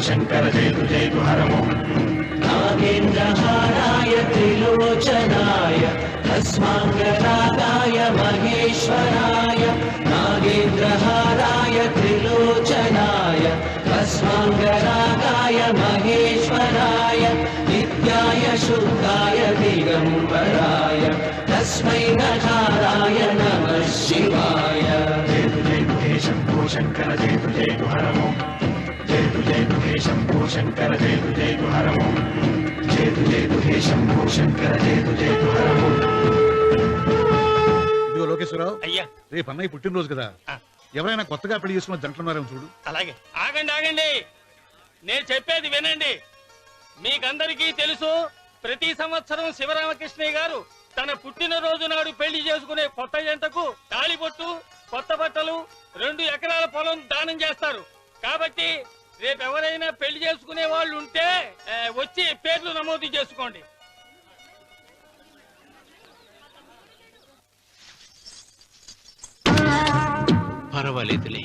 శంకర జయతు జయతు హరమో నాగేంద్రహారాయ త్రిలోచనాయ తస్మాంగరాగాయ మహేశ్వరాయ నాగేంద్రహారాయ త్రిలోచనాయ తస్మాంగరాగాయ మహేశ్వరాయ నిత్యాయ శుద్ధాయ దిగంబరాయ తస్మై నకారాయ నమః శివాయ జయతు జయతు హే శంభో శంకర జయతు జయతు హరమో జయతు జయతు హే శంభో శంకర జయతు జయతు హరమో జయతు జయతు హే శంభో శంకర జయతు జయతు హరమో. ఇదిగో లోకేశ్వరరావు, అయ్యా రేపు అన్నయ్య పుట్టినరోజు కదా, ఎవరైనా కొత్తగా పెళ్లి చేసుకున్న జంటలున్నారేమో చూడు. అలాగే. ఆగండి ఆగండి, నేను చెప్పేది వినండి. మీకందరికీ తెలుసు, ప్రతి సంవత్సరం శివరామకృష్ణయ్య గారు తన పుట్టినరోజు నాడు పెళ్లి చేసుకునే కొత్త జంటకు తాళిబొట్టు, కొత్త బట్టలు, 2 ఎకరాల పొలం దానం చేస్తారు. కాబట్టి రేపు ఎవరైనా పెళ్లి చేసుకునే వాళ్ళు ఉంటే వచ్చి పేర్లు నమోదు చేసుకోండి. పర్వాలేదులే,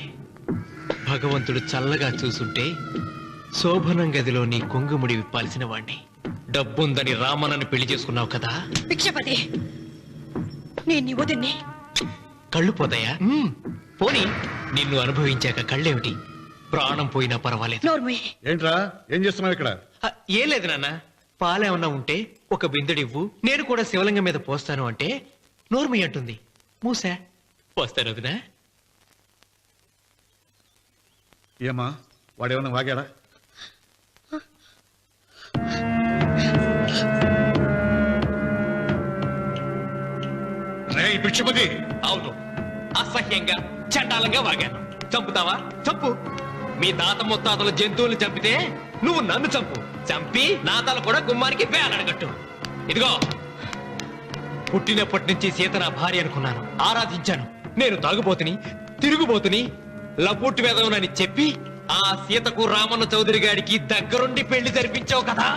భగవంతుడు చల్లగా చూసుంటే శోభనం గదిలో నీ కొంగుముడి విప్పాల్సిన వాణ్ణి. డబ్బుందని రామనని పెళ్లి చేసుకున్నావు కదా. భిక్షపతి, నేను నీ వదిన్ని. కళ్ళు పోతాయా? పోనీ, నిన్ను అనుభవించాక కళ్ళేమిటి, ప్రాణం పోయినా పర్వాలేదు. ఏంట్రా, ఏం చేస్తున్నావు ఇక్కడ? ఏం లేదు నాన్న, పాలేమన్నా ఉంటే ఒక బిందెడివ్వు, నేను కూడా శివలింగం మీద పోస్తాను అంటే నోర్మి అంటుంది. మూసా పోస్తాను వదినా. ఏమా, వాడేమన్నా వాగాడా? భిక్షపతి, అవును, అసహ్యంగా చండాలంగా వాగాను. చంపుతావా? చంపు. మీ తాత ముత్తాతలు జంతువులు చంపితే నువ్వు నన్ను చంపు. చంపి నా తల కూడా గుమ్మానికి వేలాడగట్టు. ఇదిగో, పుట్టినప్పటి నుంచి సీత నా భార్య అనుకున్నాను, ఆరాధించాను. నేను తాగుబోతుని, తిరుగుబోతుని, లపుట్టు వేదవునని చెప్పి ఆ సీతకు రామన్న చౌదరి గారికి దగ్గరుండి పెళ్లి జరిపించావు కదా.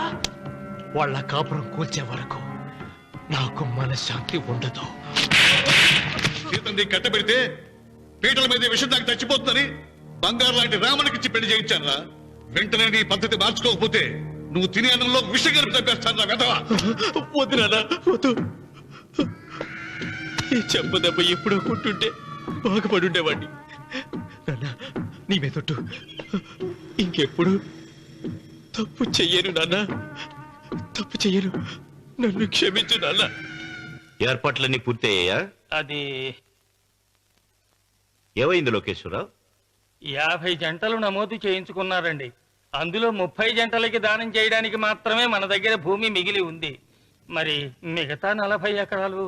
వాళ్ళ కాపురం కూల్చే వరకు నాకు మనశ్శాంతి ఉండదు. సీతని కట్టబెడితే పీటల మీద విషం దాకా చచ్చిపోతుందని బంగారు లాంటి రామునికిచ్చి పెళ్లి చేయించాను రా. వెంటనే నీ పద్ధతి మార్చుకోకపోతే నువ్వు తినే అన్నంలో విషం గరిపి తప్పేస్తాను రా వెధవా. వద్దు నాన్న, వద్దు. ఈ చెంప దెబ్బ ఎప్పుడో కొట్టుంటే బాగుపడుండేవాడిని. నాన్న, నీ మీదొట్టు, ఇంకెప్పుడు తప్పు చెయ్యను నాన్న, తప్పు చెయ్యను. నన్ను క్షమించు నాన్న. ఏర్పాట్లన్నీ పూర్తయ్యాయా? అది ఏమైంది లోకేశ్వరరావు? 50 జంటలు నమోదు చేయించుకున్నారండి. అందులో 30 జంటలకి దానం చేయడానికి మాత్రమే మన దగ్గర భూమి మిగిలి ఉంది. మరి మిగతా 40 ఎకరాలు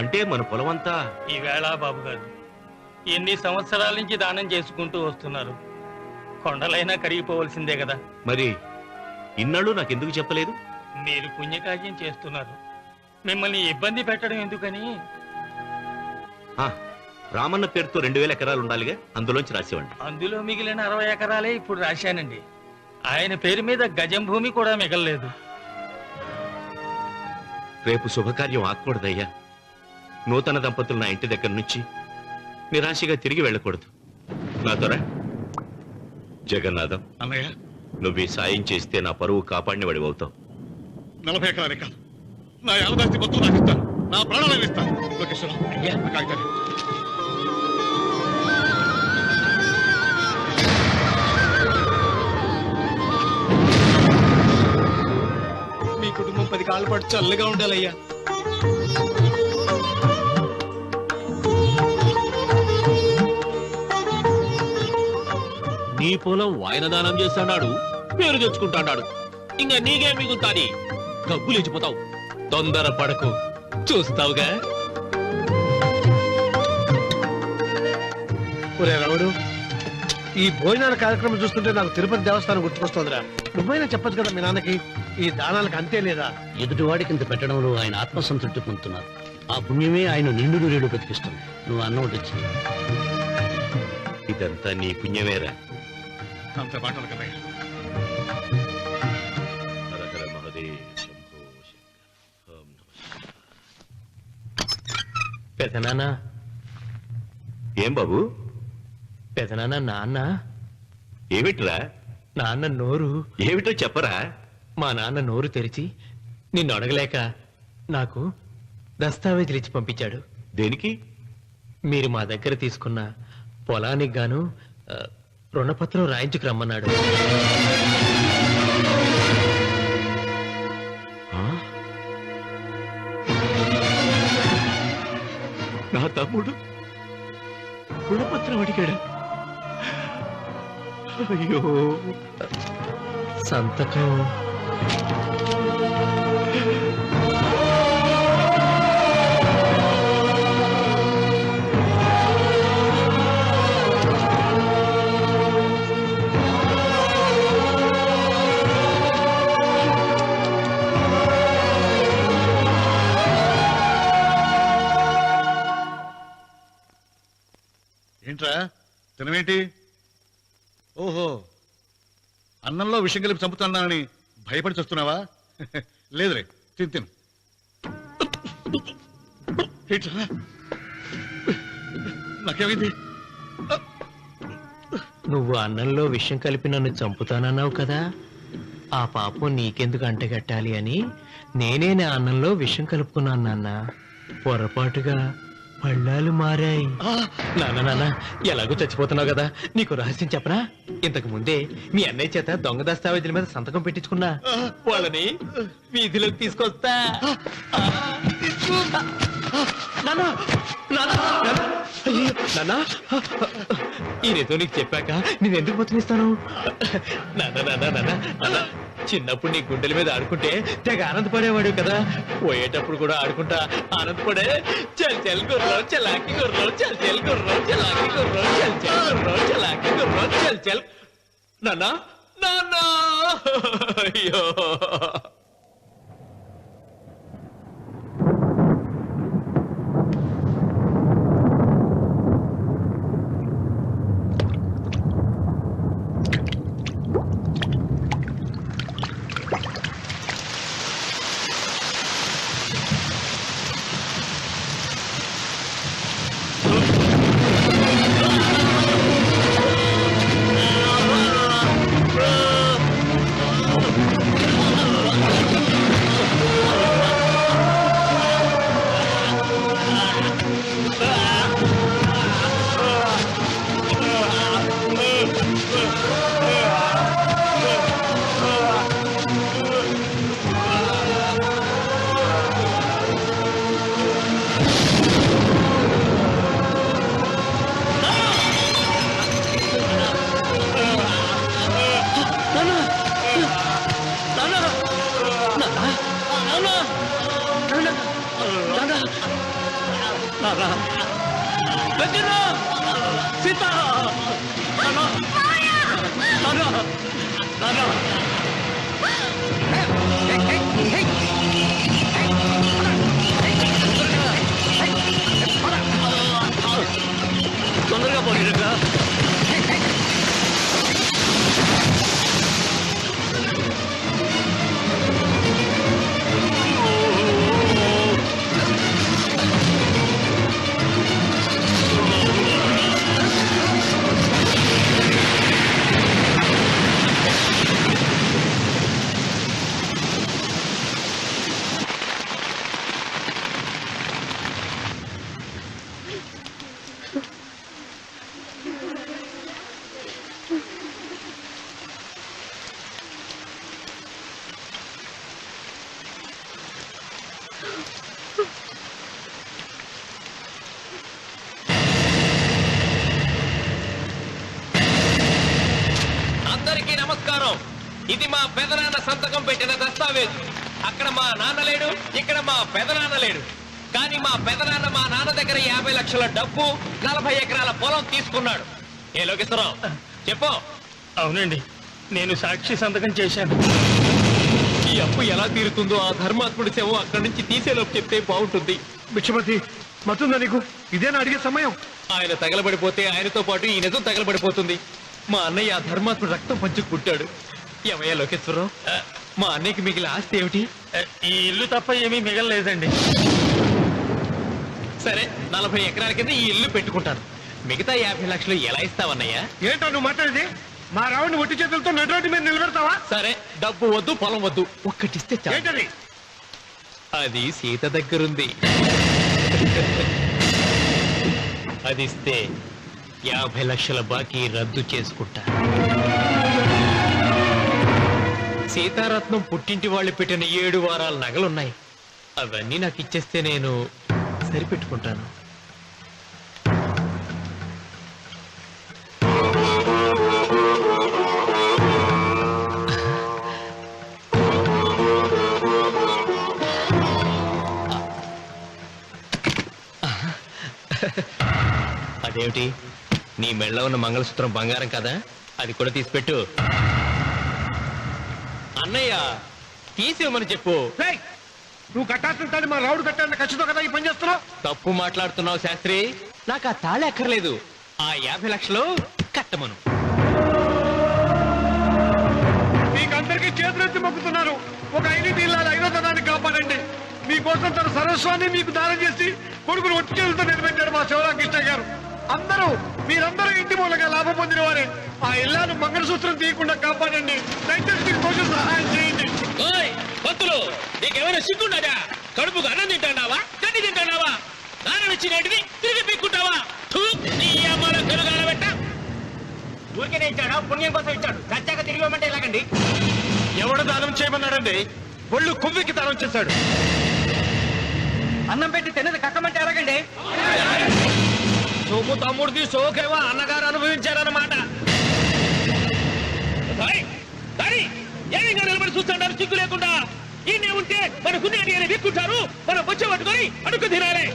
అంటే మన పొలం అంతా ఈవేళ బాబు గారు ఎన్ని సంవత్సరాల నుంచి దానం చేసుకుంటూ వస్తున్నారు. కొండలైనా కరిగిపోవలసిందే కదా. మరి ఇన్నాళ్ళు నాకెందుకు చెప్పలేదు? మీరు పుణ్యకార్యం చేస్తున్నారు, మిమ్మల్ని ఇబ్బంది పెట్టడం ఎందుకని. రామన్న పేరుతో 2000 ఎకరాలు ఉండాలిగా, అందులోంచి రాసేవండి. అందులో మిగిలిన 60 ఎకరాలే ఇప్పుడు రాశానండి. ఆయన పేరు మీద గజం భూమి కూడా మిగలలేదు. రేపు శుభకార్యం ఆకూడదయ్యా. నూతన దంపతులు నా ఇంటి దగ్గర నుంచి నిరాశగా తిరిగి వెళ్ళకూడదు. నాతోరా జగన్నాథం, అన్నయ్య, నువ్వు ఈ సాయం చేస్తే నా పరువు కాపాడిన వాడివవుతావు. 40 ఎకరాలే కాదు, నా యావదాస్తి మొత్తం నాకు ఇస్తాను, నా ప్రాణాలను ఇస్తాను. లోకేశ్వరరావు, కాగితాలు. మీ కుటుంబం 10 కాళ్ళ పాటు చల్లగా ఉండాలయ్యా. నీ పొలం వాయన దానం చేస్తాడు, పేరు తెచ్చుకుంటాడు. ఇంకా నీకే మిగులుతాది, గబ్బు లేచిపోతావు. తొందర పడకు, చూస్తావుగా. ఒరే రావుడు, ఈ భోజనాల కార్యక్రమం చూస్తుంటే నాకు తిరుపతి దేవస్థానం గుర్తుకొస్తోందిరా. నువ్వైనా చెప్పచ్చు కదా మీ నాన్నకి, ఈ దానాలకు అంతే లేదా? ఎదుటివాడికి ఇంత పెట్టడంలో ఆయన ఆత్మసంతృప్తి పొందుతున్నారు. ఆ పుణ్యమే ఆయన నిండు నూరేడు బతికిస్తుంది. నువ్వు అన్నం వచ్చింది. ఇదంతా నీ పుణ్యమేరా. అంత మాటలు కదయ్య. హర హర మహదేవ్ శంభో శంకర. ఓం నమః. పెదనాన్న, ఏం బాబు? పెదనాన్న, నాన్న ఏమిట్రా? నాన్న నోరు ఏమిటో చెప్పరా? మా నాన్న నోరు తెరిచి నిన్ను అడగలేక నాకు దస్తావేజీలు ఇచ్చి పంపించాడు. దేనికి? మీరు మా దగ్గర తీసుకున్న పొలానికి గాను రుణపత్రం రాయించుకు రమ్మన్నాడు. నా తమ్ముడు రుణపత్రం అడిగాడు. అయ్యో, సంతకం ఏంట్రా తినవేంటి? ఓహో, అన్నంలో విషం కలిపి చంపుతున్నానని భయపడి చస్తున్నావా? లేదురే, తిను తిను. ఏంట్రా నాకేమైంది? నువ్వు అన్నంలో విషం కలిపి నన్ను చంపుతానన్నావు కదా, ఆ పాపం నీకెందుకు అంటగట్టాలి అని నేనే నా అన్నంలో విషం కలుపుకున్నాను నాన్న. పొరపాటుగా పళ్ళాలు మారాయి. నాన్న ఎలాగో చచ్చిపోతున్నావు కదా, నీకు రహస్యం చెప్పనా? ఇంతకు ముందే మీ అన్నయ్య చేత దొంగ దస్తావేజీల మీద సంతకం పెట్టించుకున్నా. వాళ్ళని వీధిలోకి తీసుకొస్తా. నాన్న, ఈ రేతో నీకు చెప్పాక నేను ఎందుకు బతికిస్తాను? నాన్న, చిన్నప్పుడు నీ గుండెల మీద ఆడుకుంటే తెగ ఆనందపడేవాడు కదా, పోయేటప్పుడు కూడా ఆడుకుంటా ఆనందపడే. చల్ చల్ గుర్రం చలాకి గుర్రం, చల్ చల్ గుర్రం చలాకి గుర్రం, చల్ చల్ గుర్రం చలాకి గుర్రం, చల్ చల్. నాన్న, అయ్యో. తొందరగా పోయినట్లా ఇది మా పెదనాన్న సంతకం పెట్టిన దస్తావేజు. అక్కడ మా నాన్న లేడు, ఇక్కడ మా పెదనాన్న లేడు. కానీ మా పెదనాన్న మా నాన్న దగ్గర 50 లక్షల డబ్బు, 40 ఎకరాల పొలం తీసుకున్నాడు. ఏ లోకేశ్వరరావు చెప్పు. అవునండి, నేను సాక్షి సంతకం చేశాను. ఈ అప్పు ఎలా తీరుతుందో ఆ ధర్మాత్ముడి శవం అక్కడి నుంచి తీసేలోపు చెప్తే బాగుంటుంది. బిక్షపతి, మతుందా నీకు? ఇదేనా అడిగే సమయం? ఆయన తగలబడిపోతే ఆయనతో పాటు ఈ నిజం తగలబడిపోతుంది. మా అన్నయ్య ఆ ధర్మాత్ముడు రక్తం పంచుకు పుట్టాడు. ఏమయ్యా లోకేశ్వరరావు, మా అన్నయ్యకి మిగిలిన ఆస్తి ఏమిటి? ఈ ఇల్లు తప్ప ఏమీ మిగలలేదండి. సరే, 40 ఎకరాల కింద ఈ ఇల్లు పెట్టుకుంటాను. మిగతా 50 లక్షలు ఎలా ఇస్తావన్నయ్యా? ఏంటో నువ్వు మాట్లాడేది? మా రావుని ఒట్టి చేతులతో నడి మీద నిలబెడతావా? సరే, డబ్బు వద్దు, పొలం వద్దు, ఒక్కటిస్తే చాలు. ఏంటది? అది సీత దగ్గరుంది. అది ఇస్తే 50 లక్షల బాకీ రద్దు చేసుకుంటా. సీతారత్నం పుట్టింటి వాళ్ళు పెట్టిన 7 వారాల నగలున్నాయి. అవన్నీ నాకు ఇచ్చేస్తే నేను సరిపెట్టుకుంటాను. అదేమిటి, నీ మెళ్ళ ఉన్న మంగళసూత్రం బంగారం కదా, అది కూడా తీసిపెట్టు. అన్నయ్య తీసేమని చెప్పు. రేయ్, నువ్వు కట్టాల్సిన తాళి మా రావుడు కట్టాలని ఖచ్చితంగా కదా ఈ పని చేస్తున్నావు. తప్పు మాట్లాడుతున్నావు శాస్త్రి. నాకు ఆ తాళి అక్కర్లేదు, ఆ 50 లక్షలు కట్టమను. మీకందరికీ చేతులెత్తి మొక్కుతున్నారు. ఒక ఐదు ఇల్లాలు 5వ తరాన్ని కాపాడండి. మీకోసం తన సరస్వాన్ని మీకు దానం చేసి కొడుకును ఒట్టి చేతులతో నిలబెట్టాడు మా శివరామకృష్ణ గారు. మీరందరూ ఇంటి మూలంగా లాభం పొందిన వారే. ఆ ఇల్లాను మంగళసూత్రం తీయకుండా కాపాడండి. దయచేసి మీకు కొంచెం సహాయం చేయండి. భక్తులు, నీకేమైనా సిగ్గుండదా? కడుపుకు అన్నం తింటాడావా, గడ్డి తింటాడావా? దానం ఇచ్చినట్టుది తిరిగి పీక్కుంటావా? ఊరికే ఇచ్చాడా? పుణ్యం కోసం ఇచ్చాడు. చచ్చాక తిరిగి ఇవ్వమంటే ఎలాగండి? ఎవడు దానం చేయమన్నాడండి? ఒళ్ళు కొవ్వెక్కి దానం చేశాడు. అన్నం పెట్టి తిన్నది కక్కమంటే ఎలాగండి? సోము తమ్ముడిది సోకేవా అన్నగారు అనుభవించారన్నమాట. ఏమైనా నిలబడి చూస్తుంటారు సిగ్గు లేకుండా. ఈయనే ఉంటే మన గుండె అని విక్కుంటారు, మనం వచ్చే పట్టుకొని అడుగు తినాలి.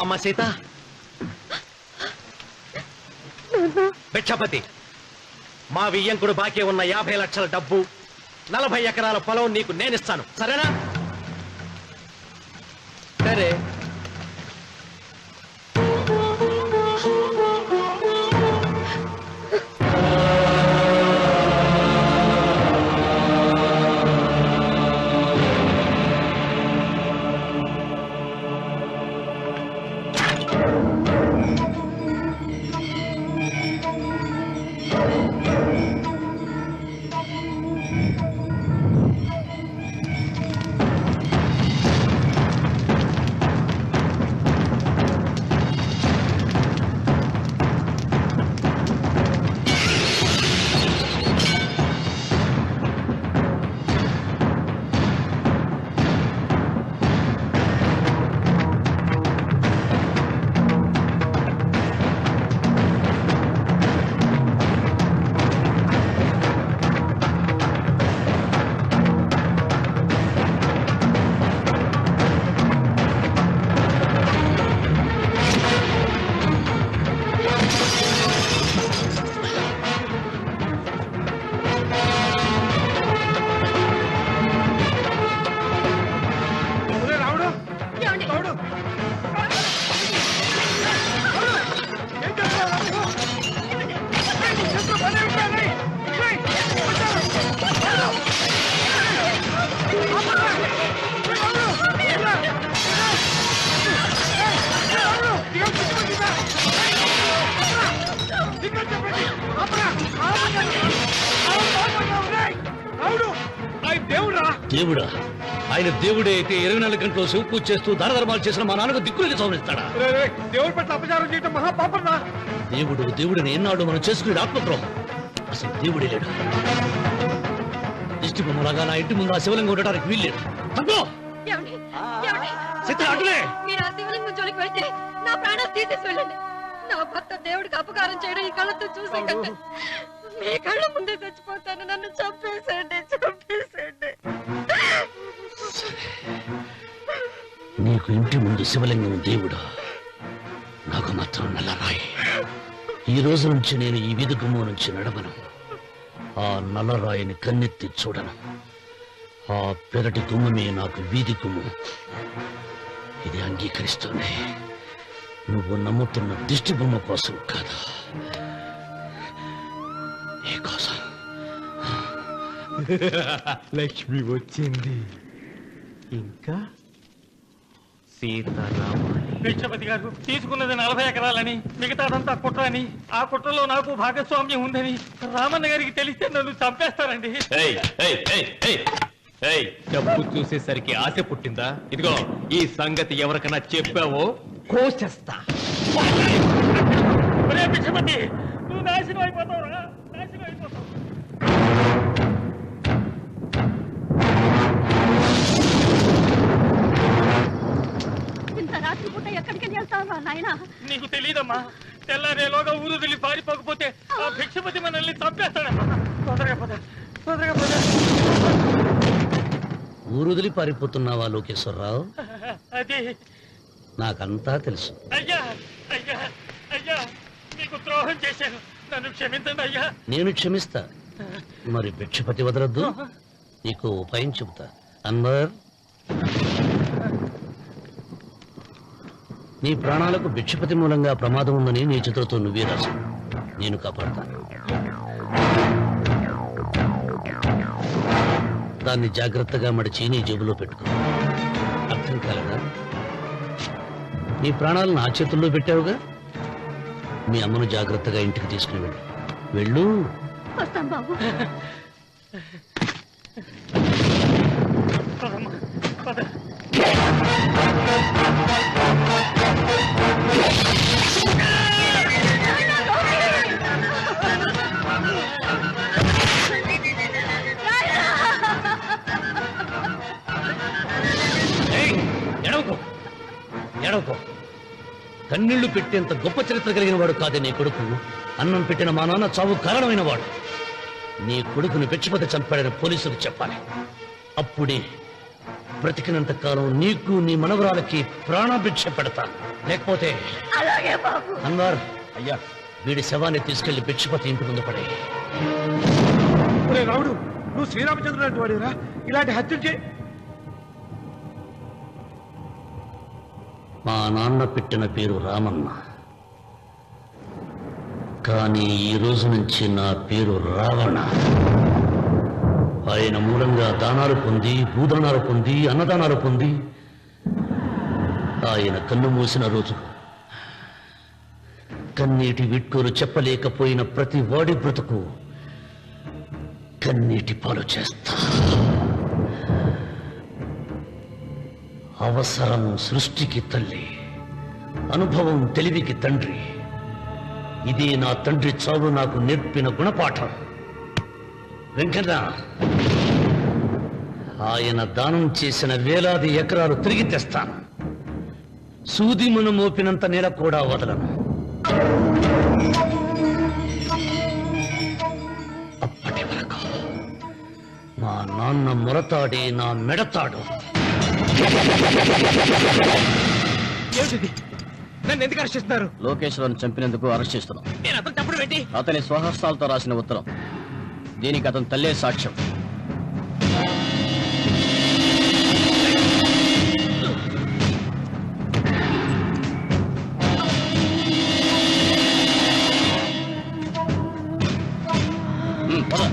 అమ్మ సీత, భిక్షపతి, మా వియ్యంకుడు బాకీ ఉన్న 50 లక్షల డబ్బు, 40 ఎకరాల పొలం నీకు నేనిస్తాను, సరేనా? సరే. దేవుడా? ఆయన దేవుడే అయితే 24 గంటలు శివ పూజ చేస్తూ దాన ధర్మాలు చేసిన మా నాన్నకు దిక్కులకి సవరిస్తాడా? దేవుడి పట్ల అపచారం చేయటం మహాపాపం. దేవుడిని ఎన్నాడు మనం చేసుకునే ఆత్మద్రోహం. అసలు దేవుడే లేడు. దిష్టి బొమ్మలాగా నా ఇంటి ముందు ఆ శివలింగం ఉండటానికి వీల్లేదు. మీరు ఆ శివలింగం జోలికి వెళ్తే నా ప్రాణాలు తీసేసి వెళ్ళండి. నా భర్త దేవుడికి అపకారం చేయడం ఈ కళ్ళతో చూసే కంటే మీ కళ్ళ ముందే చచ్చిపోతాను. నన్ను చంపేసేయండి. నీకు ఇంటి ముందు శివలింగం దేవుడా, నాకు మాత్రం నల్లరాయి. ఈ రోజు నుంచి నేను ఈ వీధి గుమ్మం నుంచి నడవను. ఆ నల్లరాయిని కన్నెత్తి చూడను. ఆ పెరటి గుమ్మమే నాకు వీధి గుమ్మం. ఇది అంగీకరిస్తుంది. నువ్వు నమ్ముతున్న దిష్టి బొమ్మ కోసం కాదా, నీ కోసం. లక్ష్మి వచ్చింది. ఇంకా సీతారాముడు. భిక్షపతి గారు తీసుకున్నది 40 ఎకరాలని, మిగతాదంతా కుట్ర అని, ఆ కుట్రలో నాకు భాగస్వామ్యం ఉందని రామన్న గారికి తెలిస్తే నన్ను చంపేస్తారండి. డబ్బు చూసేసరికి ఆశ పుట్టిందా? ఇదిగో ఈ సంగతి ఎవరికైనా చెప్పావో కోసేస్తా. ఒరే భిక్షపతి, నువ్వు నాశనం అయిపోతావురా, నాశనం అయిపోతావు. ఇంత రాత్రి పూట ఎక్కడికి వెళ్తావా నాయనా? నీకు తెలీదమ్మా, తెల్లారేలోగా ఊరు వెళ్ళి పారిపోకపోతే ఆ భిక్షపతి మనల్ని చంపేస్తాడమ్మా. తొందరగా పద, తొందరగా పద. ఊరుదిలి పారిపోతున్నావా లోకేశ్వరరావు? అది నాకంతా తెలుసు. అయ్యా అయ్యా అయ్యా, మీకు ద్రోహం చేశాను, నన్ను క్షమించండి అయ్యా. నేను క్షమిస్తా. మరి భిక్షపతి వదలొద్దు. నీకు ఉపాయం చెబుతా. అన్వర్, నీ ప్రాణాలకు భిక్షపతి మూలంగా ప్రమాదం ఉందని నీ చేతులతో నువ్వే రాసు. నేను కాపాడతాను. దాన్ని జాగ్రత్తగా మడిచి నీ జేబులో పెట్టుకో. అర్థం కాలేదా? నీ ప్రాణాలు నా చేతుల్లో పెట్టావుగా. మీ అమ్మను జాగ్రత్తగా ఇంటికి తీసుకుని వెళ్ళు. వెళ్ళు. వస్తాం బాబు. పదమ్మా, పద. ఎడవకో. కన్నీళ్లు పెట్టేంత గొప్ప చరిత్ర కలిగిన వాడు కాదే నీ కొడుకు. అన్నం పెట్టిన మా నాన్న చావు కారణమైన వాడు. నీ కొడుకుని భిక్షపతి చంపాడని పోలీసులకు చెప్పాలి. అప్పుడే బ్రతికినంత కాలం నీకు నీ మనవరాలకి ప్రాణభిక్ష పెడతాను. లేకపోతే అన్వర్, అయ్యా, వీడి శవాన్ని తీసుకెళ్లి భిక్షపతి ఇంటి ముందు పడే. రాముడు, నువ్వు శ్రీరామచంద్రుడు లాంటి వాడిరా. ఇలాంటి హత్యలు చే. మా నాన్న పెట్టిన పేరు రామన్న, కానీ ఈ రోజు నుంచి నా పేరు రావణ. ఆయన మూలంగా దానాలు పొంది, భూదానాలు పొంది, అన్నదానాలు పొంది ఆయన కన్ను మూసిన రోజు కన్నీటి విట్కూరు చెప్పలేకపోయిన ప్రతి వాడి బ్రతుకు కన్నీటి పాలు చేస్తా. అవసరం సృష్టికి తల్లి, అనుభవం తెలివికి తండ్రి. ఇది నా తండ్రి చావు నాకు నేర్పిన గుణపాఠం. వెంకన్న, ఆయన దానం చేసిన వేలాది ఎకరాలు తిరిగి తెస్తాను. సూదిమును మోపినంత నేల కూడా వదలను. అప్పటి వరకు మా నాన్న మొరతాడి నా మెడతాడు. ఏమిటిది? నన్ను ఎందుకు అరెస్ట్ చేస్తున్నారు? లోకేశ్వరన్ చంపినందుకు అరెస్ట్ చేస్తున్నాం. నేను అతను తప్పుడు పెట్టి అతని స్వహస్తాలతో రాసిన ఉత్తరం. దీనికి అతను తల్లే సాక్ష్యం. పద.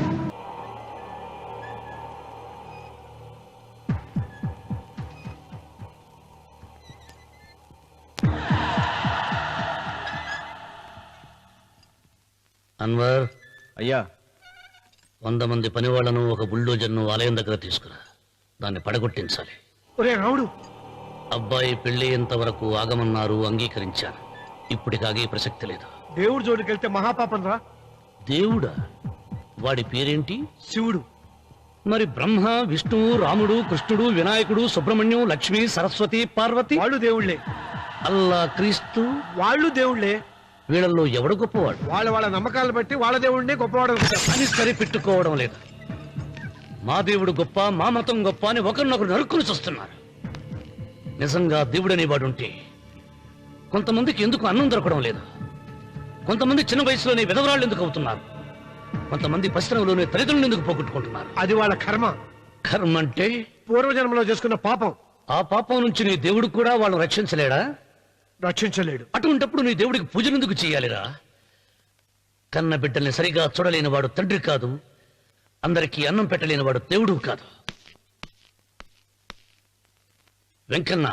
అన్వర్, అయ్యా, 100 మంది పనివాళ్లను ఒక బుల్డోజర్ను ఆలయం దగ్గర తీసుకురా. దాన్ని పడగొట్టించాలి. ఒరే రాముడు, అబ్బాయి పెళ్లి వరకు ఆగమన్నారు, అంగీకరించాను. ఇప్పటికి ఆగే ప్రసక్తి లేదు. దేవుడి జోడికెళ్తే మహాపాపం రా. దేవుడా? వాడి పేరేంటి? శివుడు. మరి బ్రహ్మ, విష్ణువు, రాముడు, కృష్ణుడు, వినాయకుడు, సుబ్రహ్మణ్యం, లక్ష్మి, సరస్వతి, పార్వతి వాళ్ళు దేవుళ్లే. అల్లా, క్రీస్తు వాళ్ళు దేవుళ్లే. వీళ్ళల్లో ఎవడు గొప్పవాడు? వాళ్ళ నమ్మకాలను బట్టి వాళ్ళ దేవుడిని గొప్పవాడు అని సరిపెట్టుకోవడం లేదు. మా దేవుడు గొప్ప, మా మతం గొప్ప అని ఒకరినొకరు నరుక్కుని చూస్తున్నారు. నిజంగా దేవుడనేవాడుంటే కొంతమందికి ఎందుకు అన్నం దొరకడం లేదు? కొంతమంది చిన్న వయసులోనే విధవరాళ్ళు ఎందుకు అవుతున్నారు? కొంతమంది పశ్చిమలోనే తల్లిదండ్రులు ఎందుకు పోగొట్టుకుంటున్నారు? అది వాళ్ళ కర్మ. కర్మ అంటే పూర్వజన్మలో చేసుకున్న పాపం. ఆ పాపం నుంచి నీ దేవుడు కూడా వాళ్ళని రక్షించలేడా? రక్షించలేడు. అటువంటప్పుడు నీ దేవుడికి పూజలు ఎందుకు చేయాలిరా? కన్న బిడ్డల్ని సరిగా చూడలేని వాడు తండ్రి కాదు, అందరికీ అన్నం పెట్టలేని వాడు దేవుడు కాదు. వెంకన్న,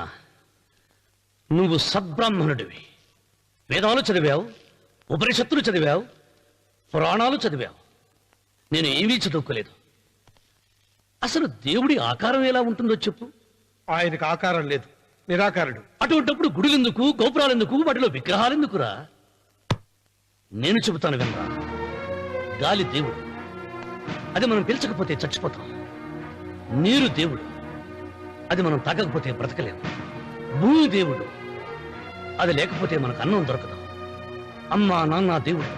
నువ్వు సద్బ్రాహ్మణుడివి. వేదాలు చదివావు, ఉపనిషత్తులు చదివావు, పురాణాలు చదివావు. నేను ఏమీ చదువుకోలేదు. అసలు దేవుడి ఆకారం ఎలా ఉంటుందో చెప్పు. ఆయనకు ఆకారం లేదు, నిరాకారుడు. అటువంటప్పుడు గుడులెందుకు, గోపురాలెందుకు, వాటిలో విగ్రహాలెందుకురా? నేను చెబుతాను వినరా. గాలి దేవుడు, అది మనం పీల్చకపోతే చచ్చిపోతాం. నీరు దేవుడు, అది మనం తాగకపోతే బ్రతకలేము. భూమి దేవుడు, అది లేకపోతే మనకు అన్నం దొరకదు. అమ్మ నాన్న దేవుడు,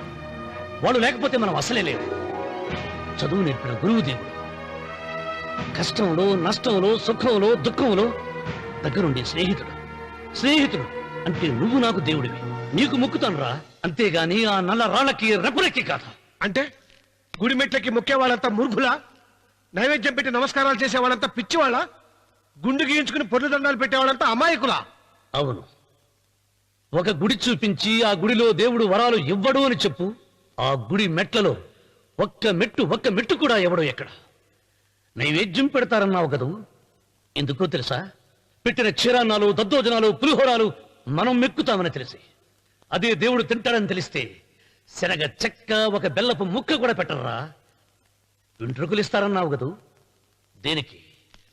వాళ్ళు లేకపోతే మనం అసలే లేవు. చదువు నేర్పిన గురువు దేవుడు, కష్టంలో నష్టంలో సుఖంలో దుఃఖంలో దగ్గరుండే స్నేహితుడు. స్నేహితుడు అంటే నువ్వు నాకు దేవుడివి, నీకు మొక్కుతాను రా. అంతేగాని ఆ నల్ల రాళ్ళకి రెప్పరెక్కి కాదు. అంటే గుడి మెట్లకి మొక్కే వాళ్ళంతా మూర్ఖులా? నైవేద్యం పెట్టి నమస్కారాలు చేసే వాళ్ళంతా పిచ్చివాళ్ళ? గుండు గీయించుకుని పొర్లు దండాలు పెట్టేవాళ్ళంతా అమాయకులా? అవును. ఒక గుడి చూపించి ఆ గుడిలో దేవుడు వరాలు ఇవ్వడు అని చెప్పు. ఆ గుడి మెట్లలో ఒక్క మెట్టు కూడా ఎవడో ఎక్కడ. నైవేద్యం పెడతారన్నావు కదూ, ఎందుకో తెలుసా? పెట్టిన క్షీరాన్నాలు, దద్దోజనాలు, పులిహోరాలు మనం మెక్కుతామని తెలిసి, అదే దేవుడు తింటాడని తెలిస్తే శనగ చెక్క, ఒక బెల్లపు ముక్క కూడా పెట్టరా. వెంట్రుకలు ఇస్తారన్నావు కదూ, దేనికి?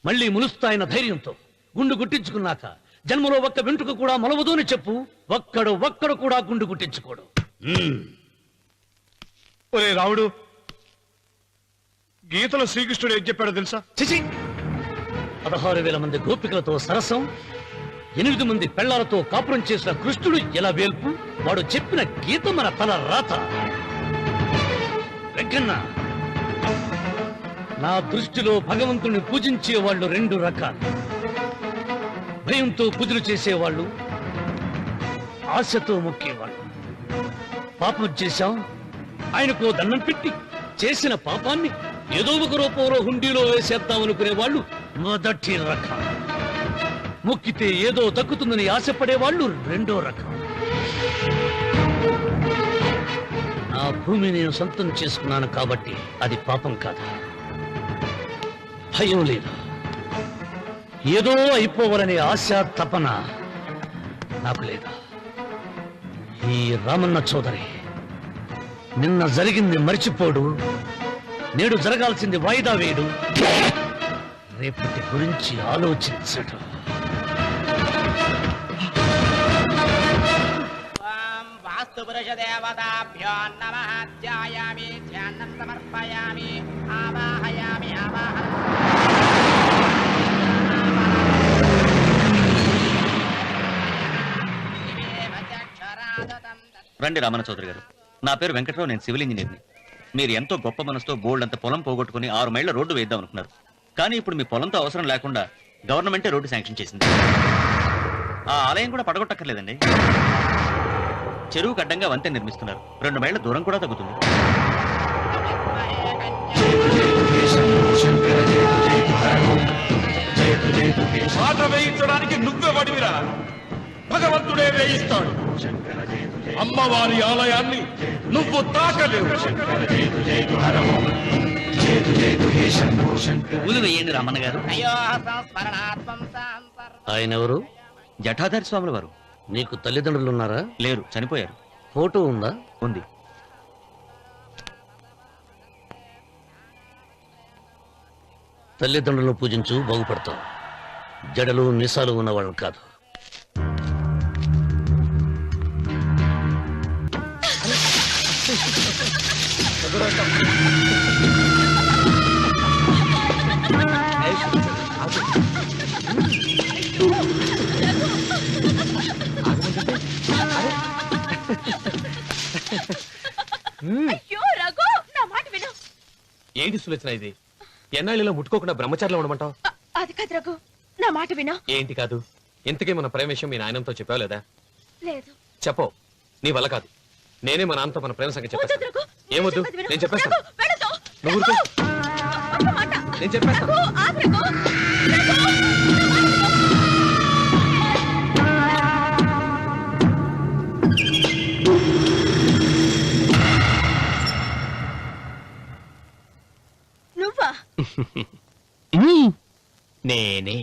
మళ్ళీ ములుస్తాయన్న ధైర్యంతో. గుండు గుట్టించుకున్నాక జన్మలో ఒక్క వెంట్రుక కూడా మొలవదు అని చెప్పు. ఒక్కడు కూడా గుండు గుట్టించుకోడు. ఒరే రావుడు, గీతలో శ్రీకృష్ణుడు ఏం చెప్పాడో తెలుసా? చిచి! 16,000 మంది గోపికలతో సరసం, 8 మంది పెళ్లాలతో కాపురం చేసిన కృష్ణుడు ఎలా వేల్పు? వాడు చెప్పిన గీత మన తల రాత. వెంకన్న, నా దృష్టిలో భగవంతుని పూజించే వాళ్ళు 2 రకాలు. భయంతో పూజలు చేసేవాళ్ళు, ఆశతో మొక్కేవాళ్ళు. పాపం చేశాం, ఆయనకు దండం పెట్టి చేసిన పాపాన్ని ఏదో ఒక రూపంలో హుండీలో వేసేద్దామనుకునే వాళ్ళు మొదటి రకం. మొక్కితే ఏదో దక్కుతుందని ఆశపడేవాళ్ళు 2వ రకం. నా భూమి నేను సొంతం చేసుకున్నాను కాబట్టి అది పాపం కాదు. భయం లేదు, ఏదో అయిపోవాలనే ఆశ తపన నాకు లేదు. ఈ రామన్న చౌదరి నిన్న జరిగింది మర్చిపోడు, నేడు జరగాల్సింది వాయిదా వేయడు, రేపటి గురించి ఆలోచించడు. వాస్తు పురుష దేవతాభ్యో నమః. ధ్యాయామి, ధ్యానం సమర్పయామి, ఆవాహయామి, రండి రామన్న చౌదరి గారు. నా పేరు వెంకట్రావు, నేను సివిల్ ఇంజనీర్ని. మీరు ఎంతో గొప్ప మనసుతో బోల్డ్ అంత పొలం పోగొట్టుకుని 6 మైళ్ళ రోడ్డు వేద్దాం అనుకున్నారు. కానీ ఇప్పుడు మీ పొలంతో అవసరం లేకుండా గవర్నమెంటే రోడ్డు శాంక్షన్ చేసింది. ఆ ఆలయం కూడా పడగొట్టక్కర్లేదండి. చెరువుకు అడ్డంగా వంతెన నిర్మిస్తున్నారు. 2 మైళ్ళ దూరం కూడా తగ్గుతుంది. పాట వేయించడానికి నువ్వే వడివిరా, భగవంతుడే వేయిస్తాడు. అమ్మవారి ఆలయాన్ని నువ్వు తాకలేవు. పూలు వేయండి రామన్న గారు. ఆయన ఎవరు? జటాధారి స్వాముల వారు. నీకు తల్లిదండ్రులు ఉన్నారా? లేరు, చనిపోయారు. ఫోటో ఉందా? ఉంది. తల్లిదండ్రులను పూజించు, బాగుపడతావు. జడలు నిసాలు ఉన్నవాళ్ళు కాదు. అయ్యో రఘు, నా మాట విను. ఏంటి సులోచన ఇది? ఎన్నాళ్ళలో ముట్టుకోకుండా బ్రహ్మచారిలో ఉండమంటావు? అది కాదు రఘు, నా మాట విను. ఏంటి కాదు? ఇంతకీ మన ప్రేమ విషయం మీ నాయనంతో చెప్పావు లేదా? లేదు. చెప్పో, నీ వల్ల కాదు. నేనే మా నాన్నతో మన ప్రేమ సంగతి చెప్పేస్తాను. ఏమొద్దు, నేను చెప్పేస్తాను. నువ్వు ఊరుకో. నేను చెప్పేస్తాను. నువ్వా? నేనే.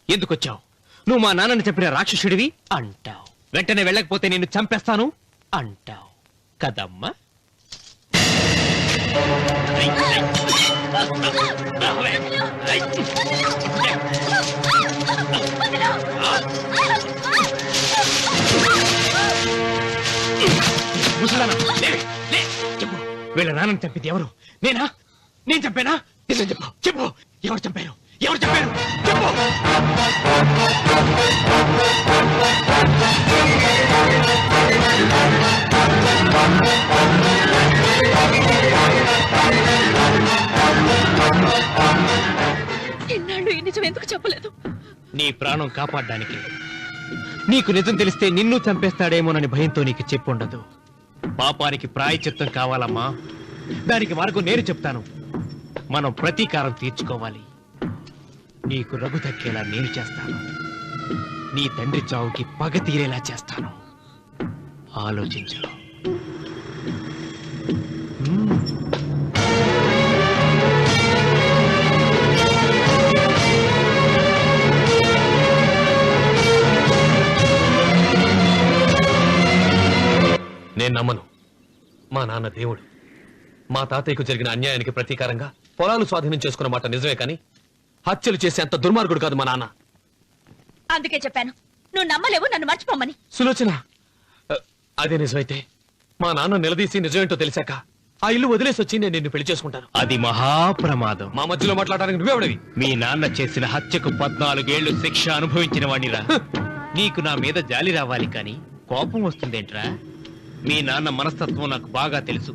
ఎందుకొచ్చావు? నువ్వు మా నాన్నని చెప్పిన రాక్షసుడివి అంటావు. వెంటనే వెళ్ళకపోతే నేను చంపేస్తాను అంటావు కదమ్మా. చెప్పు, వీళ్ళ నాన్నని చంపింది ఎవరు? నేనా? నేను చంపానా? నిజం చెప్పు. చెప్పు, ఎవరు చంపారు? ఎవరు చంపారు? చెప్పు. ఇన్నాళ్ళు ఈ నిజం ఎందుకు చెప్పలేదు? నీ ప్రాణం కాపాడడానికి. నీకు నిజం తెలిస్తే నిన్ను చంపేస్తాడేమోనని భయంతో నీకు చెప్పుండదు. పాపానికి ప్రాయశ్చిత్తం కావాలమ్మా. దానికి మార్గం నేను చెప్తాను. మనం ప్రతీకారం తీర్చుకోవాలి. నీకు రఘు దక్కేలా నేను చేస్తాను. నీ తండ్రి చావుకి పగ తీరేలా చేస్తాను. ఆలోచించు. నేను నమ్మను. మా నాన్న దేవుడు. మా తాతయ్యకు జరిగిన అన్యాయానికి ప్రతీకారంగా పొలాలు స్వాధీనం చేసుకున్న మాట నిజమే, కానీ హత్యలు చేసే అంత దుర్మార్గుడు కాదు మా నాన్న. అందుకే చెప్పాను, నువ్వు నమ్మలేవు, నన్ను మర్చిపోమని. సులోచన, అదే నిజమైతే మా నాన్న నిలదీసి నిజమేంటో తెలిసాక ఆ ఇల్లు వదిలేసి వచ్చి నేను నిన్ను పెళ్లి చేసుకుంటాను. అది మహాప్రమాదం. మా మధ్యలో మాట్లాడడానికి నువ్వెవడవి? మీ నాన్న చేసిన హత్యకు 14 ఏళ్లు శిక్ష అనుభవించిన వాడిరా. నీకు నా మీద జాలి రావాలి, కానీ కోపం వస్తుందేంట్రా? మీ నాన్న మనస్తత్వం నాకు బాగా తెలుసు.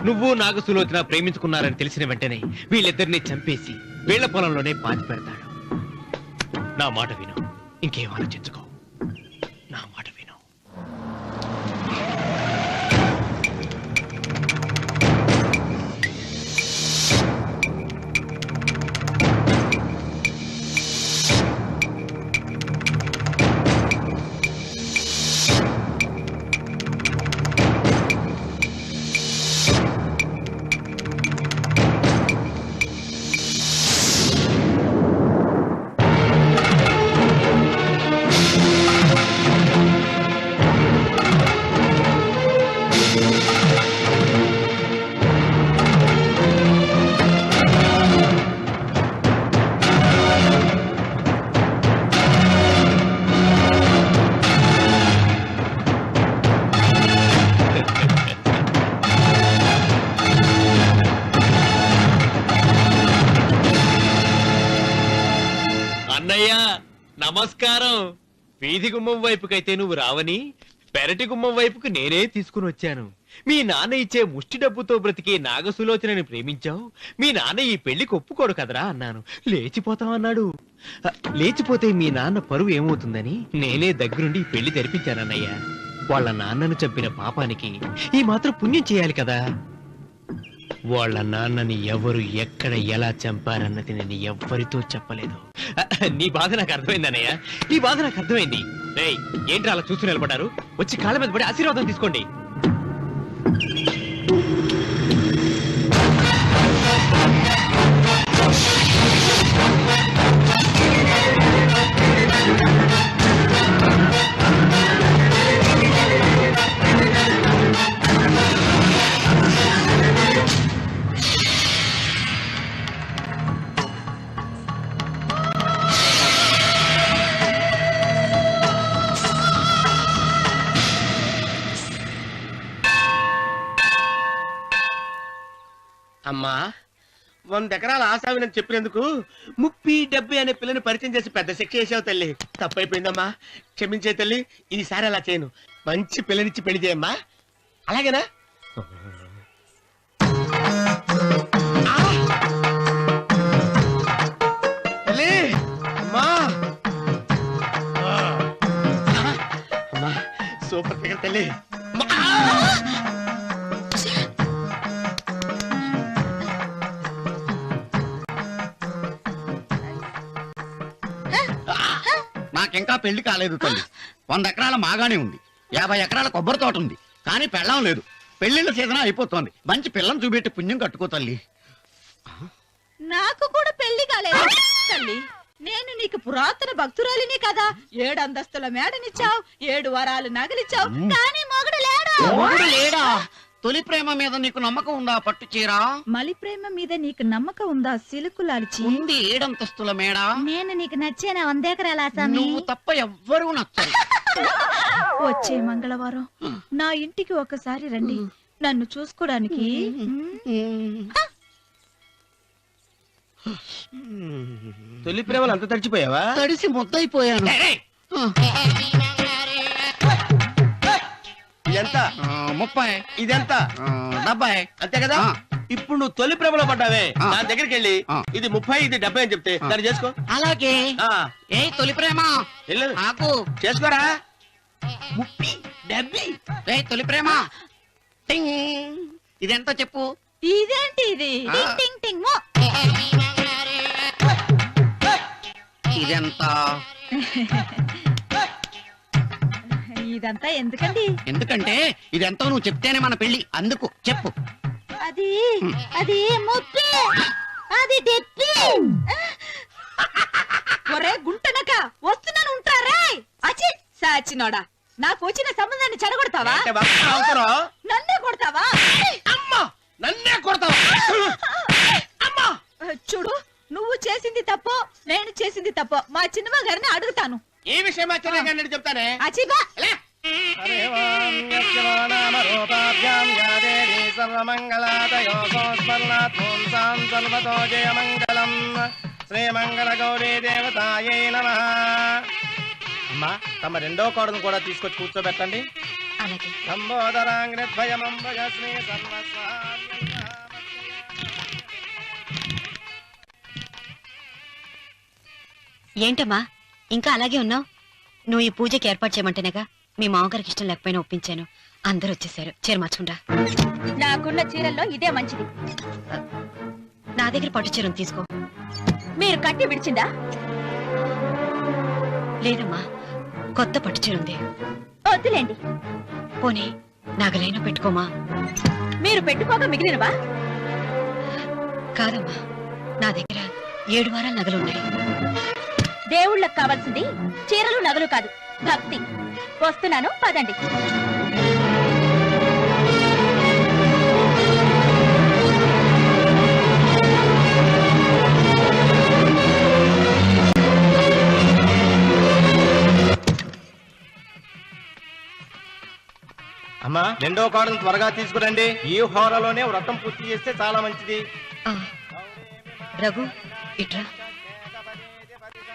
నువ్వు నాగ సులోచన ప్రేమించుకున్నారని తెలిసిన వెంటనే వీళ్ళిద్దరిని చంపేసి వీళ్ల పొలంలోనే పాతి పెడతాడు. నా మాట విను, ఇంకేం ఆలోచించుకో. నా మాట విను. నమస్కారం. వీధి గుమ్మం వైపుకైతే నువ్వు రావని పెరటి గుమ్మం వైపుకు నేనే తీసుకుని వచ్చాను. మీ నాన్న ఇచ్చే ముష్టి డబ్బుతో బ్రతికే నాగసులోచనని ప్రేమించావు. మీ నాన్న ఈ పెళ్లికి ఒప్పుకోడు కదరా అన్నాను. లేచిపోతామన్నాడు. లేచిపోతే మీ నాన్న పరువు ఏమవుతుందని నేనే దగ్గరుండి ఈ పెళ్లి జరిపించానన్నయ్య. వాళ్ళ నాన్నను చంపిన పాపానికి ఈ మాత్రం పుణ్యం చేయాలి కదా. వాళ్ళ నాన్నని ఎవరు ఎక్కడ ఎలా చంపారన్నది నేను ఎవ్వరితో చెప్పలేదు. నీ బాధ నాకు అర్థమైంది అన్నయ్య, నీ బాధ నాకు అర్థమైంది. రేయ్, ఏంటి అలా చూస్తూ నిలబడ్డారు? వచ్చి కాళ్ళ మీద పడి ఆశీర్వాదం తీసుకోండి. అమ్మా, 100 ఎకరాల ఆసామినని చెప్పినందుకు 30-70 అనే పిల్లని పరిచయం చేసి పెద్ద శిక్ష చేసావు తల్లి. తప్పైపోయిందమ్మా, క్షమించే తల్లి. ఈసారి అలా చేయను. మంచి పిల్లనిచ్చి పెళ్లి చేయమ్మా. అలాగేనా? తల్లి, అమ్మా, సూపర్ ఫిగర్ తల్లి. నాకింకా పెళ్లి కాలేదు తల్లి. 100 ఎకరాల మాగానే ఉంది, 50 ఎకరాల కొబ్బరి తోట ఉంది, కానీ పెళ్ళం లేదు. పెళ్లిళ్ళ సీజన్ అయిపోతోంది. మంచి పిల్లని చూపెట్టి పుణ్యం కట్టుకో తల్లి. నాకు కూడా పెళ్లి కాలేదు తల్లి. నేను నీకు పురాతన భక్తురాలిని కదా. 7 అంతస్తుల మేడనిచ్చావు, 7 వరాలు నగలిచ్చావు, కానీ మొగుడు లేడా? తొలి ప్రేమ మీద నీకు నమ్మకం ఉందా పట్టు చీర? మలి ప్రేమ మీద నీకు నమ్మకం ఉందా సిలుకులాల్చి? ఉంది 7 అంతస్తుల మేడ. నేను నీకు నచ్చేనా 100 ఎకరాల ఆసామి? నువ్వు తప్ప ఎవ్వరూ నచ్చరు. వచ్చే మంగళవారం నా ఇంటికి ఒకసారి రండి నన్ను చూసుకోవడానికి. తొలి ప్రేమలు అంత తడిచిపోయావా? తడిసి ముద్దయిపోయాను. ఎంత? 30. ఇదెంత? 70. అంతే కదా. ఇప్పుడు నువ్వు తొలి ప్రేమలో పడ్డావే, దాని దగ్గరికి వెళ్ళి ఇది 30 ఇది 70 అని చెప్తే దాన్ని చేసుకో. అలాగే. ఏ తొలి ప్రేమ నాకు చేసుకోరా. 30 70. ఏ తొలి ప్రేమ ఇదెంత చెప్పు. ఇదేంటి ఇది? టింగ్ టింగ్ టింగ్ మో. ఇదెంత? ఇదంతా ఎందుకండి? ఎందుకంటే ఇదెంతో నువ్వు చెప్తేనే మన పెళ్లి. అందుకు చెప్పు. అది అది 30. అది 70. ఒరే గుంటనక వస్తున్నాను ఉంటారా? అచి సాచినోడా, నాకు వచ్చిన సంబంధాన్ని చెడగొడతావా? నన్నే కొడతావా? అమ్మా నన్నే కొడతావా? అమ్మా చూడు, నువ్వు చేసింది తప్పో నేను చేసింది తప్పో మా చిన్నమ్మ గారిని అడుగుతాను. ఈ విషయం మా చిన్న గారిని చెప్తానే. అచిబా శ్రీమంగళ గౌరీ దేవతాయై నమః. అమ్మా తమ రెండో కోడను కూడా తీసుకొచ్చి కూర్చోబెట్టండి. ఏంటమ్మా ఇంకా అలాగే ఉన్నావు? నువ్వు ఈ పూజకి ఏర్పాటు చేయమంటేనేగా మీ మామగారికి ఇష్టం లేకపోయినా ఒప్పించాను. అందరూ వచ్చేసారు. చీర మార్చుకుంటా. నాకున్న చీరల్లో ఇదే మంచిది. నా దగ్గర పట్టు చీరను తీసుకో. మీరు కట్టి విడిచిందా? లేదమ్మా, కొత్త పట్టు చీర ఉంది. వద్దులేండి. పోనీ నాగలైనా పెట్టుకోమా. మీరు పెట్టుకోక మిగిలినవా? కాదమ్మా, నా దగ్గర 7 వారాల నగలున్నాయి. దేవుళ్ళకు కావాల్సింది చీరలు నగలు కాదు, భక్తి. వస్తున్నాను, పదండి. అమ్మా రెండో కోడను త్వరగా తీసుకురండి. ఈ హోరలోనే వ్రతం పూర్తి చేస్తే చాలా మంచిది. రఘు ఇట్రా.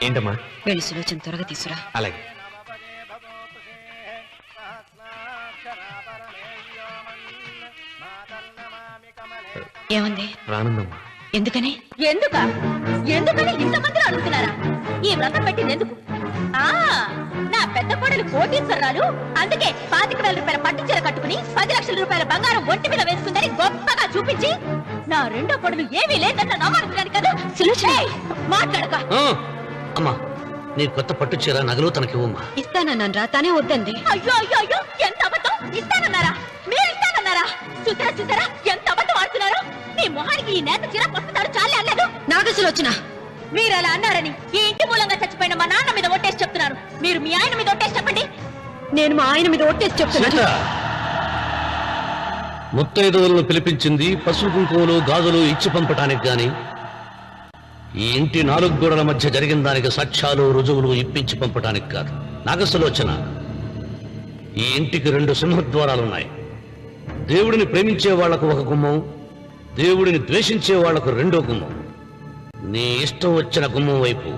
ఏంటమ్మా? వెళ్ళి సులోచన త్వరగా తీసురా. అలాగే. ఏమంది? రానుందమ్మా. ఎందుకని? ఎందుకని ఇంతమంది అడుగుతున్నారా? ఈ వ్రతం పెట్టింది ఎందుకు? నా పెద్ద కోడలు కోటీశ్వరాలు, అందుకే 25,000 రూపాయల పట్టు చీర కట్టుకుని 10 లక్షల రూపాయల బంగారం ఒంటి మీద వేసుకుందని గొప్పగా చూపించి నా రెండో కోడలు ఏమీ లేదన్న నమ్మకాన్ని కదా. మాట్లాడక. అమ్మా నీ కొత్త పట్టు చీర నగలు తనకి ఇవ్వమ్మా. ఇస్తానన్నాను రా, తానే వద్దండి. అయ్యో అయ్యో అయ్యో, ఎంత అబద్ధం! ఇస్తానన్నారా? మీరు ఇస్తానన్నారా? చూసారా చూసారా ఎంత అబద్ధం ఆడుతున్నారు? మీ మొహానికి ఈ నేత చీర వస్తున్నాడు చాలే అనలేదు. నాగసులోచన, మీరు అలా అన్నారని ఈ ఇంటి మూలంగా చచ్చిపోయిన మా నాన్న మీద ఒట్టేసి చెప్తున్నారు. మీరు మీ ఆయన మీద ఒట్టేసి చెప్పండి. నేను మా ఆయన మీద ఒట్టేసి చెప్తున్నా. ముత్తైదువులను పిలిపించింది పసుపు కుంకుమలు గాజులు ఇచ్చి పంపటానికి గాని ఈ ఇంటి 4 గోడల మధ్య జరిగిన దానికి సాక్ష్యాలు రుజువులు ఇప్పించి పంపటానికి కాదు. నాగసులోచన, ఈ ఇంటికి 2 సింహద్వారాలున్నాయి. దేవుడిని ప్రేమించే వాళ్లకు ఒక గుమ్మం, దేవుడిని ద్వేషించే వాళ్లకు 2వ గుమ్మం. నీ ఇష్టం వచ్చిన గుమ్మం వైపు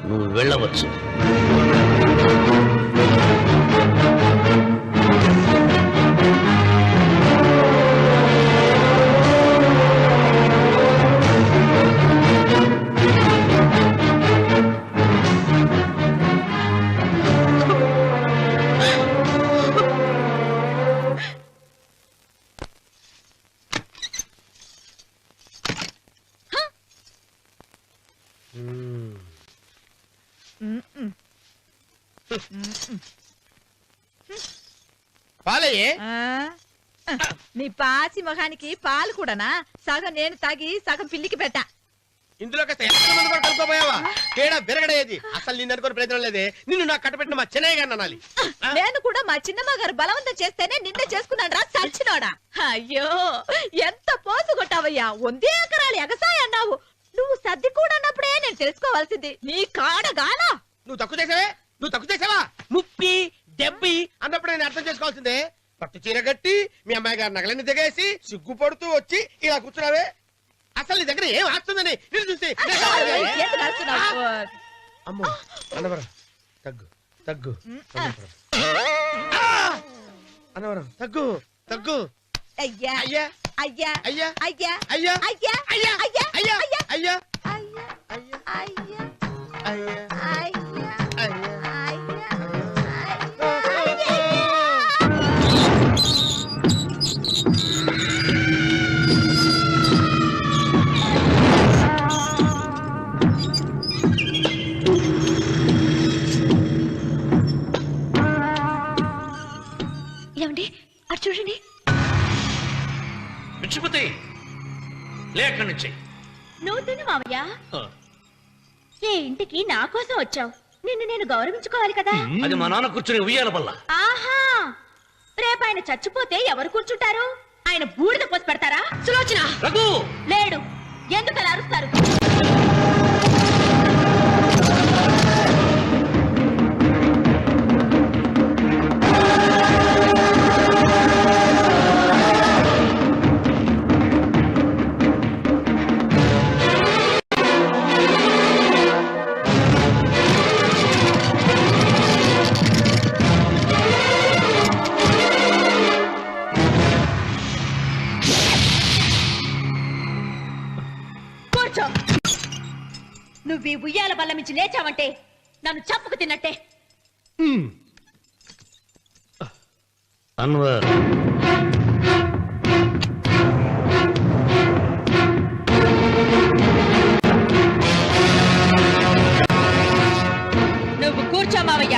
నువ్వు వెళ్ళవచ్చు. పాలయ్యే మీ పాసి మొహానికి పాలు కూడానా? సగం నేను తాగి సగం పిల్లికి పెట్టా. ఇందులో కాస్త ఎక్కడ మంది కూడా కలుపుకోపోయావా? తేడా విరగడేది. అసలు నిన్ను అనుకుని ప్రయత్నం లేదే. నిన్ను నాకు కట్టబెట్టిన మా చెన్నయ్య గారిని అనాలి. నేను కూడా మా చిన్నమ్మ గారు బలవంతం చేస్తేనే నిన్నే చేసుకున్నాడు రా సచ్చినోడా. అయ్యో ఎంత పోసు కొట్టావయ్యా. 100 ఎకరాలు ఎగసాయి అన్నావు. నువ్వు సర్ది కూడా అన్నప్పుడే నేను తెలుసుకోవాల్సింది. నీ కాడగానా? నువ్వు తక్కువ చేసావా? 30, 70 అన్నప్పుడు నేను అర్థం చేసుకోవాల్సిందే. పట్టు చీర కట్టి మీ అమ్మాయి గారు నగలన్నీ దిగేసి సిగ్గుపడుతూ వచ్చి ఇలా కూర్చున్నావే. అసలు నీ దగ్గర ఏం ఆస్తుందని నేను చూసి అమ్మో అన్నవరం తగ్గు తగ్గు అన్నవరం తగ్గు తగ్గు. అయ్యా అయ్యా అయ్యా అయ్యా అయ్యా అయ్యా అయ్యా అయ్యా అయ్యా అయ్యా అయ్యా అయ్యా అయ్యా ఏమండి అటు చూడండి. పిచ్చిపోతే లేక నుంచి నువ్వు తిను మావయ్య. ఏ ఇంటికి నా కోసం వచ్చావు. నిన్ను నేను గౌరవించుకోవాలి కదా. అది మా నాన్న కూర్చుని ఉయ్యాల వల్ల. ఆహా రేపు ఆయన చచ్చిపోతే ఎవరు కూర్చుంటారు? ఆయన బూడిద పోసి పెడతారా? సులోచన రఘు లేడు. ఎందుకు అలా అరుస్తారు? నువ్వు ఈ ఉయ్యాల బల్ల మించి లేచావంటే నన్ను చంపుకు తిన్నట్టే. అన్వర్ నువ్వు కూర్చో మావయ్య.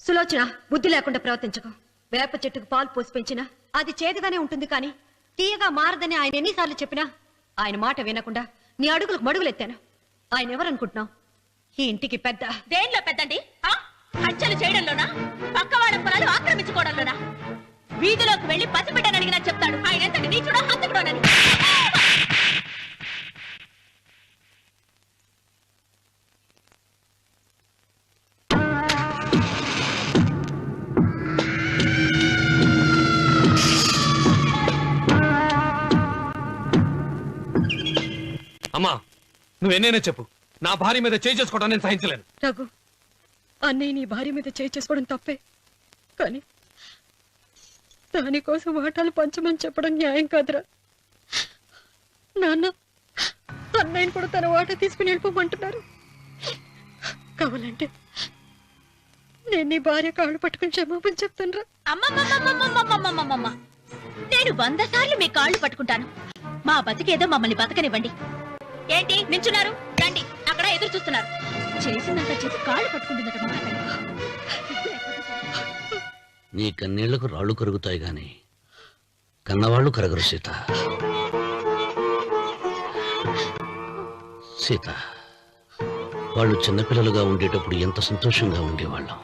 సులోచన బుద్ధి లేకుండా ప్రవర్తించకు. వేప చెట్టుకు పాలు పోసి పెంచినా అది చేదుగానే ఉంటుంది కానీ తీయగా మారదని ఆయన ఎన్నిసార్లు చెప్పినా ఆయన మాట వినకుండా నీ అడుగులకు మడుగులెత్తాను. ఆయన ఎవరనుకుంటున్నావు? ఈ ఇంటికి పెద్ద. దేనిలో పెద్దండి? హత్యలు చేయడంలోనా? పక్క వాళ్ళ పొలాలు ఆక్రమించుకోవడంలోనా? వీధిలోకి వెళ్లి పసిబిడ్డని అడిగినా చెప్తాడు ఆయన ఎంతటి నీచుడో హంతకుడోనని. అమ్మా నువ్వెన్నైనా చెప్పు, నా భార్య మీద చేయి చేసుకోవడం నేను సహించలేను. రఘు, అన్నయ్య నీ భార్య మీద చేయి చేసుకోవడం తప్పే, కానీ దానికోసం వాటాలు పంచమని చెప్పడం న్యాయం కాదురా. నాన్న అన్నయ్యని కూడా తన వాటా తీసుకుని వెళ్ళిపోమంటున్నారు. కావాలంటే నేను నీ భార్య కాళ్ళు పట్టుకుని క్షమాపణ చెప్తాను. అమ్మమ్మమ్మమ్మమ్మమ్మమ్మమ్మమ్మ, నేను 100 సార్లు మీ కాళ్ళు పట్టుకుంటాను. మా బతికేదో మమ్మల్ని బతకనివ్వండి. ఏంటి నించున్నారు? రండి, అక్కడ ఎదురు చూస్తున్నారు. చేసిందంతా చేసి కాళ్ళు పట్టుకుంటుందట మా అతను. నీ కన్నీళ్లకు రాళ్లు కరుగుతాయి గాని కన్నవాళ్లు కరగరు సీత. సీత, వాళ్ళు చిన్నపిల్లలుగా ఉండేటప్పుడు ఎంత సంతోషంగా ఉండేవాళ్ళం.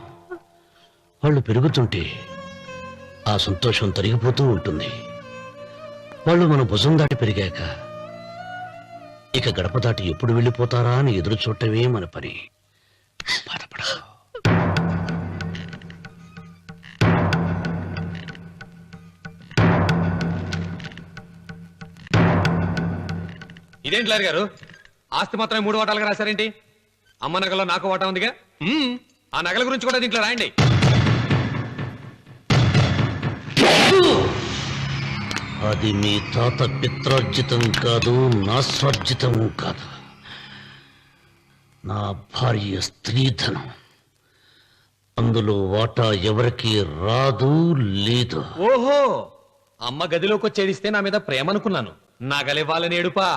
వాళ్ళు పెరుగుతుంటే ఆ సంతోషం తరిగిపోతూ ఉంటుంది. వాళ్ళు మన భుజం దాటి పెరిగాక ఇక గడప దాటి ఎప్పుడు వెళ్ళిపోతారా అని ఎదురు చూడటమే మన పని. బాధపడ. ఇదేంటి లారి గారు, ఆస్తి మాత్రమే 3 వాటాలుగా రాశారేంటి? అమ్మ నగలో నాకు వాటా ఉందిగా. ఆ నగల గురించి కూడా దీంట్లో రాయండి. అది మీ తాత పిత్రార్జితం కాదు, నా స్వార్జితం కాదు. నా భార్య స్త్రీధనం. అందులో వాటా ఎవరికి రాదు లేదు. ఓహో, అమ్మ గదిలోకి వచ్చేడిస్తే నా మీద ప్రేమ అనుకున్నాను. నగలివ్వాలని ఏడుపా.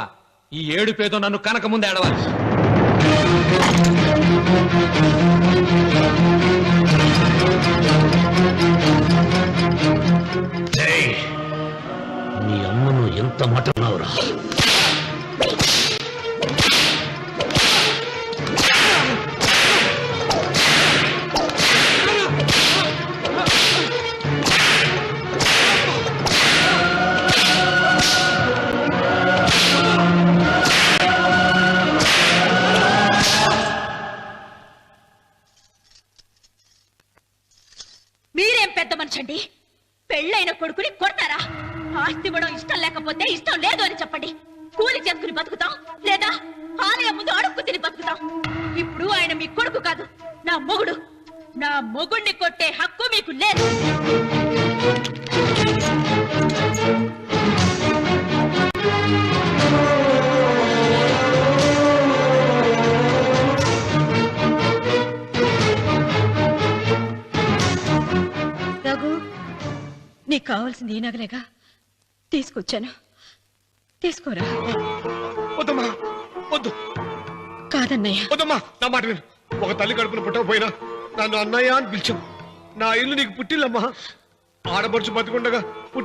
ఈ ఏడుపేదో నన్ను కనక ముందు ఏడవాలి. పెద్ద మనిషి అండి? పెళ్ళైన కొడుకుని కొడతారా? ఆస్తి ఇవ్వడం ఇష్టం లేకపోతే ఇష్టం లేదు అని చెప్పండి. కూలి చేసుకుని బతుకుతాం, లేదా ఆలయం ముందు అడుక్కు తిని బతుకుతాం. ఇప్పుడు ఆయన మీ కొడుకు కాదు, నా మొగుడు. నా మొగుడిని కొట్టే హక్కు మీకు లేదు. రఘు, నీకు కావాల్సింది ఈ నగలేగా, తీసుకొచ్చాను. తీసుకోరా. వద్దమ్మా, వద్దు. కాదన్నయ్య. వద్దమ్మా, నా మాట విను. ఒక తల్లి కడుపున పుట్టకపోయినా నన్ను అన్నయ్య అని పిలిచావు. నా ఇల్లు నీకు పుట్టిల్లమ్మా. ఆడపడుచు బతికుండగా